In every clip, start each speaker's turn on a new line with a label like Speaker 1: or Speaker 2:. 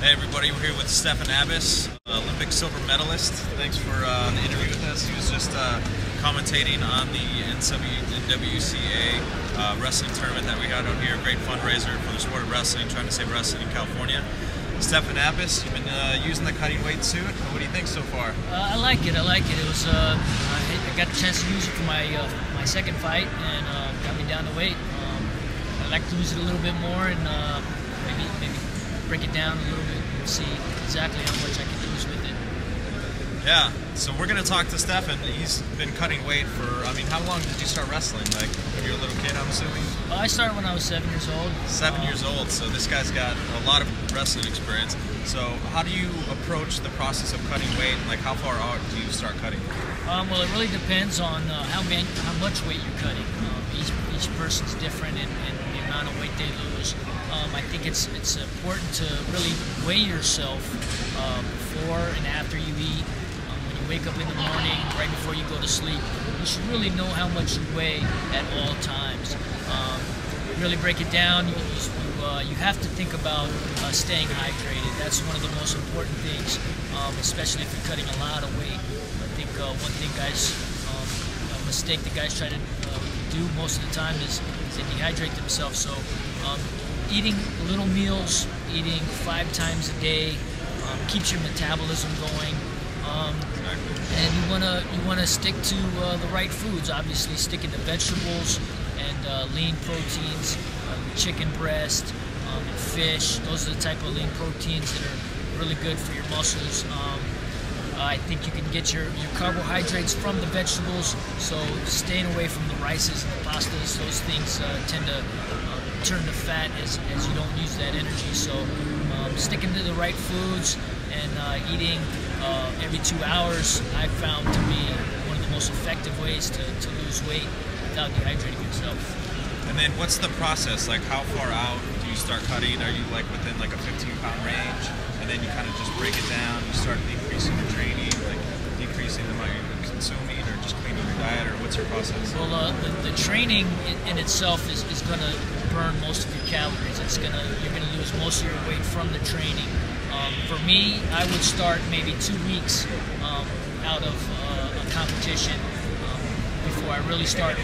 Speaker 1: Hey everybody, we're here with Stephan Abbas, Olympic silver medalist. Thanks for the interview with us. He was just commentating on the NWCA wrestling tournament that we had out here. Great fundraiser for the sport of wrestling, trying to save wrestling in California. Stephan Abbas, you've been using the cutting weight suit. What do you think so far?
Speaker 2: I like it. It was I got the chance to use it for my second fight, and got me down to weight. I'd like to use it a little bit more, and maybe break it down a little bit and see exactly how much I can lose with it.
Speaker 1: Yeah, so we're going to talk to Stephan. He's been cutting weight for, how long did you start wrestling? Like when you were a little kid, I'm assuming?
Speaker 2: I started when I was 7 years old.
Speaker 1: 7 years old, so this guy's got a lot of wrestling experience. So how do you approach the process of cutting weight, and like how far out do you start cutting?
Speaker 2: Well, it really depends on how much weight you're cutting. Each person's different in the amount of weight they lose. I think it's important to really weigh yourself before and after you eat. When you wake up in the morning, right before you go to sleep, you should really know how much you weigh at all times. Really break it down. You have to think about staying hydrated. That's one of the most important things, especially if you're cutting a lot of weight. I think one thing a mistake that guys try to do most of the time is they dehydrate themselves. So eating little meals, eating 5 times a day, keeps your metabolism going. And you wanna stick to the right foods. Obviously, sticking to vegetables and lean proteins, chicken breast, and fish. Those are the type of lean proteins that are really good for your muscles. I think you can get your carbohydrates from the vegetables, so staying away from the rices and the pastas. Those things tend to turn to fat as you don't use that energy. So sticking to the right foods and eating every 2 hours, I've found to be one of the most effective ways to lose weight without dehydrating yourself.
Speaker 1: And then what's the process? Like how far out do you start cutting? Are you like within like a 15-pound range? And then you kind of just break it down, you start decreasing your training, like decreasing the amount you're consuming, or just cleaning your diet, or what's your process?
Speaker 2: Well, the training in itself is going to burn most of your calories. You're gonna lose most of your weight from the training. For me, I would start maybe 2 weeks out of a competition before I really start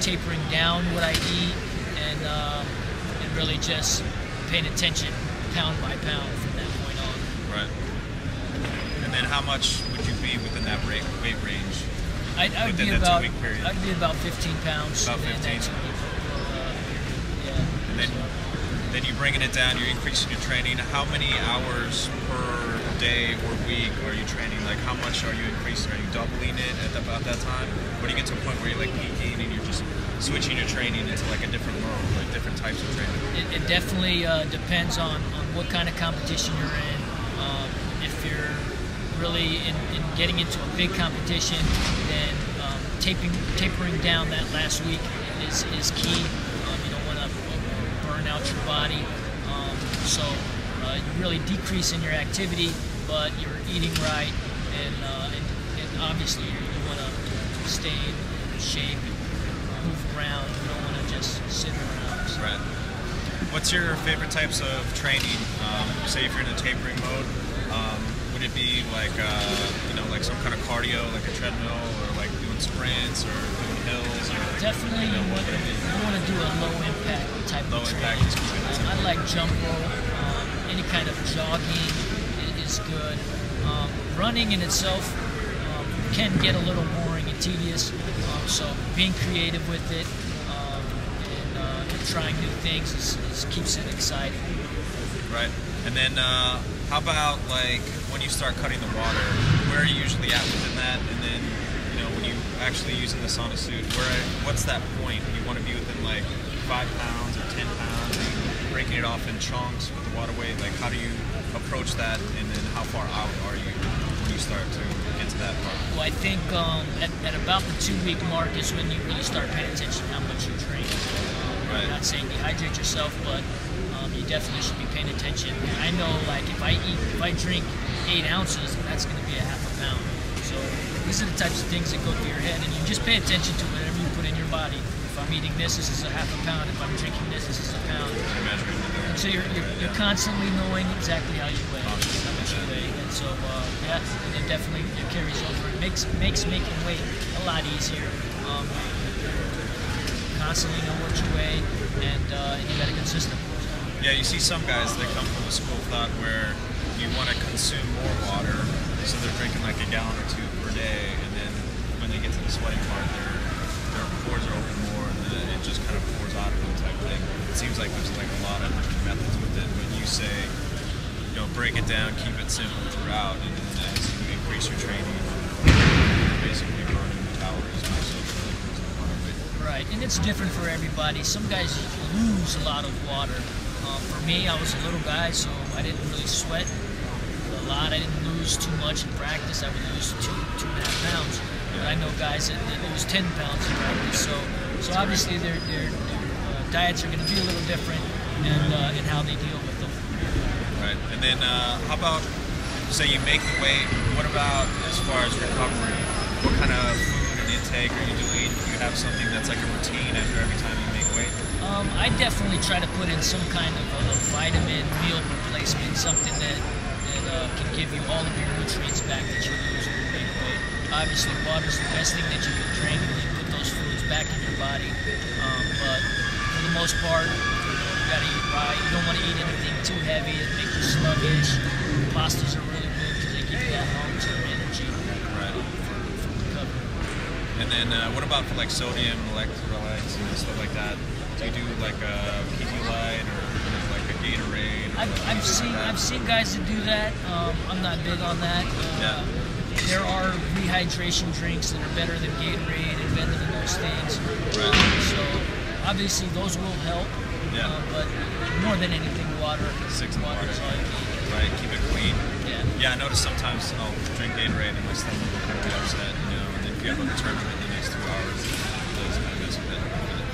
Speaker 2: tapering down what I eat and really just paying attention pound by pound from that point on.
Speaker 1: Right. And then how much would you be within that weight range?
Speaker 2: I'd be about 15 pounds.
Speaker 1: About 15.
Speaker 2: Yeah.
Speaker 1: And then you're bringing it down. You're increasing your training. How many hours per day or week are you training? Like how much are you increasing? Are you doubling it at about that time? Or do you get to a point where you're like peaking and you're just switching your training into like a different world, like different types of training?
Speaker 2: It definitely depends on what kind of competition you're in. If you're really in getting into a big competition, then tapering down that last week is key. You don't want to burn out your body. So you're really decreasing your activity, but you're eating right, and obviously you want to stay in shape and move around. You don't want to just sit around. So.
Speaker 1: Right. What's your favorite types of training? Say if you're in a tapering mode, would it be like like some kind of cardio, like a treadmill, or like doing sprints or doing hills? Or like,
Speaker 2: definitely, you want to do a low impact type of training. I like jump rope. Any kind of jogging is good. Running in itself can get a little boring and tedious. So being creative with it and trying new things keeps it exciting.
Speaker 1: Right. And then how about like when you start cutting the water, where are you usually at within that? And then when you actually using the sauna suit, what's that point? You want to be within like 5 pounds or 10 pounds, and breaking it off in chunks with the water weight. Like how do you approach that, and then how far out are you when you start to get to that part?
Speaker 2: Well, I think at about the 2-week mark is when you really start paying attention to how much you're training.
Speaker 1: Right.
Speaker 2: I'm not saying dehydrate yourself, but you definitely should be paying attention. And I know, like, if I drink 8 ounces, that's going to be a half a pound. So these are the types of things that go through your head, and you just pay attention to whatever you put in your body. If I'm eating this is a half a pound. If I'm drinking this is a pound.
Speaker 1: You're measuring it.
Speaker 2: So you're constantly knowing exactly how you weigh, how much you weigh, and so yeah, it definitely carries over. It makes making weight a lot easier. Constantly know what you weigh, and you got a good system.
Speaker 1: Yeah, you see some guys that come from the school of thought where you want to consume more water, so they're drinking like a gallon or two per day, and then when they get to the sweating part, their pores are open more, and then it just kind of pours out of them type thing. It seems like there's like a lot of different methods with it, but you say, you know, break it down, keep it simple throughout, and then as you increase your training, you're basically burning calories more so than losing water.
Speaker 2: Right, and it's different for everybody. Some guys lose a lot of water. For me, I was a little guy, so I didn't really sweat a lot. I didn't lose too much in practice. I would lose 2.5 pounds. But I know guys that lose 10 pounds in practice. So obviously their diets are going to be a little different, and how they deal with them.
Speaker 1: Right, and then how about, say you make the weight, what about as far as recovery? What kind of food and intake are you doing? Do you have something that's like a routine after every time you make weight?
Speaker 2: I definitely try to put in some kind of a vitamin meal replacement, something that can give you all of your nutrients back that you lose when you make weight. Obviously, water's the best thing that you can drink, and you put those foods back in your body. But for the most part, you gotta eat right. You don't want to eat anything too heavy; it makes you sluggish. Pastas are really good because they give you that long-term energy for recovery.
Speaker 1: And then what about for like sodium and electrolytes and stuff like that? Do you do like a Pedialyte or like a Gatorade?
Speaker 2: I've seen guys that do that. I'm not big on that. There are rehydration drinks that are better than Gatorade and better than those things.
Speaker 1: Right.
Speaker 2: So obviously those will help.
Speaker 1: Yeah.
Speaker 2: But more than anything, water.
Speaker 1: Water
Speaker 2: is all you need.
Speaker 1: Right. Keep it clean.
Speaker 2: Yeah.
Speaker 1: Yeah. I notice sometimes I'll drink Gatorade and my stomach will kind of be upset, you know. And then if you have a tournament in the next 2 hours, it does kind of mess with it.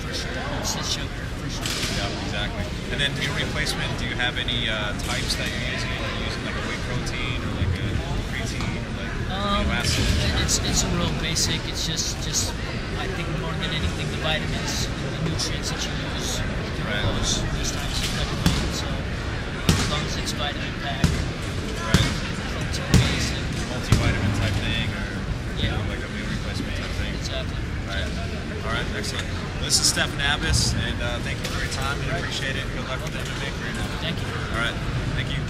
Speaker 2: For sure. It's a sugar. For sure.
Speaker 1: Yeah. Exactly. And then meal replacement. Do you have any types that you're using? Are you using like a whey protein or like a creatine or like amino acids?
Speaker 2: It's a real basic. It's just I think more than anything the vitamins, the nutrients that you use those types of supplements. So as long as it's vitamin packed, protein based, and
Speaker 1: multivitamin type thing, or you
Speaker 2: yeah,
Speaker 1: know, like a meal replacement type thing.
Speaker 2: exactly.
Speaker 1: Right. All right. Excellent. This is Stephen Abbas, and thank you for your time. We appreciate it. Good luck with the MMA career now.
Speaker 2: Thank you.
Speaker 1: All right. Thank you.